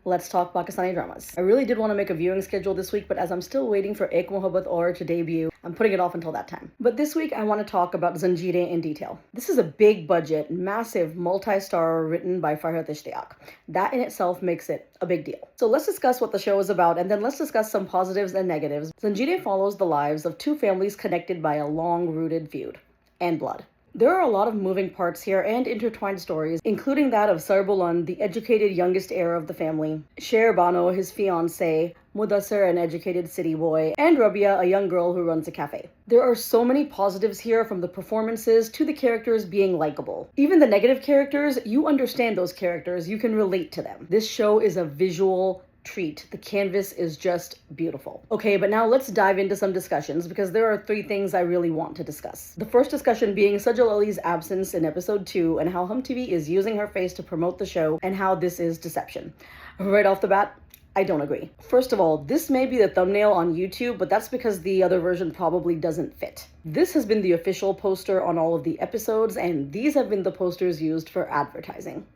Let's talk Pakistani dramas. I really did want to make a viewing schedule this week, but as I'm still waiting for Ek Mohabbat Aur to debut, I'm putting it off until that time. But this week, I want to talk about Zanjeerain in detail. This is a big budget, massive, multi-star written by Farhat Ishtiyaq. That in itself makes it a big deal. So let's discuss what the show is about, and then let's discuss some positives and negatives. Zanjeerain follows the lives of two families connected by a long-rooted feud and blood. There are a lot of moving parts here and intertwined stories, including that of Sarbulan, the educated youngest heir of the family, Sher Bano, his fiancée, Mudassir, an educated city boy, and Rabia, a young girl who runs a cafe. There are so many positives here, from the performances to the characters being likable. Even the negative characters, you understand those characters, you can relate to them. This show is a visual treat. The canvas is just beautiful. Okay, but now let's dive into some discussions because there are 3 things I really want to discuss. The first discussion being Sajal Ali's absence in episode 2 and how Hum TV is using her face to promote the show and how this is deception. Right off the bat, I don't agree. First of all, this may be the thumbnail on YouTube, but that's because the other version probably doesn't fit. This has been the official poster on all of the episodes, and these have been the posters used for advertising.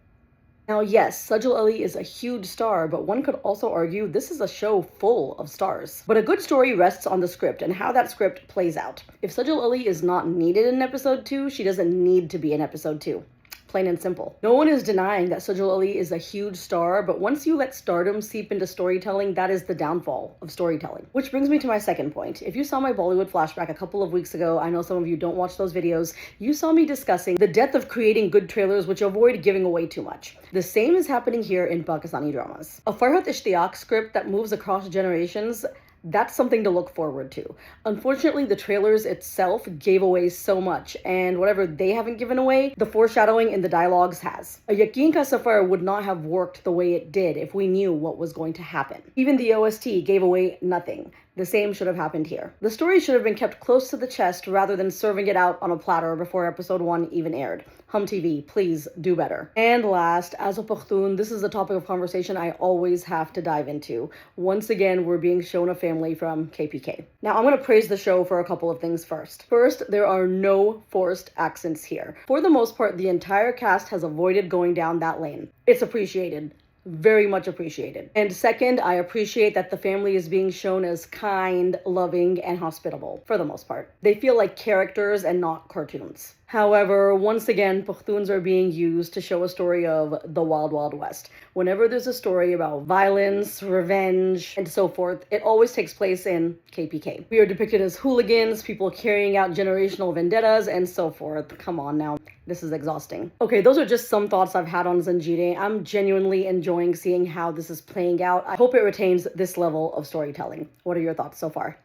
Now, yes, Sajal Ali is a huge star, but one could also argue this is a show full of stars. But a good story rests on the script and how that script plays out. If Sajal Ali is not needed in episode 2, she doesn't need to be in episode 2. Plain and simple. No one is denying that Sajal Ali is a huge star, but once you let stardom seep into storytelling, that is the downfall of storytelling. Which brings me to my second point. If you saw my Bollywood flashback a couple of weeks ago, I know some of you don't watch those videos, you saw me discussing the death of creating good trailers which avoid giving away too much. The same is happening here in Pakistani dramas. A Farhat Ishtiyaq script that moves across generations, that's something to look forward to. Unfortunately, the trailers itself gave away so much, and whatever they haven't given away, the foreshadowing in the dialogues has. A Yaqeen Ka Safar would not have worked the way it did if we knew what was going to happen. Even the OST gave away nothing. The same should have happened here. The story should have been kept close to the chest rather than serving it out on a platter before episode 1 even aired. Hum TV, please do better. And last, as a Pakhtun, this is a topic of conversation I always have to dive into. Once again, we're being shown a family from KPK. Now, I'm going to praise the show for a couple of things first. First, there are no forced accents here. For the most part, the entire cast has avoided going down that lane. It's appreciated. Very much appreciated. And second, I appreciate that the family is being shown as kind, loving, and hospitable, for the most part. They feel like characters and not cartoons. However, once again, Pakhtuns are being used to show a story of the Wild Wild West. Whenever there's a story about violence, revenge, and so forth, it always takes place in KPK. We are depicted as hooligans, people carrying out generational vendettas, and so forth. Come on now. This is exhausting. Okay, those are just some thoughts I've had on Zanjeerain. I'm genuinely enjoying seeing how this is playing out. I hope it retains this level of storytelling. What are your thoughts so far?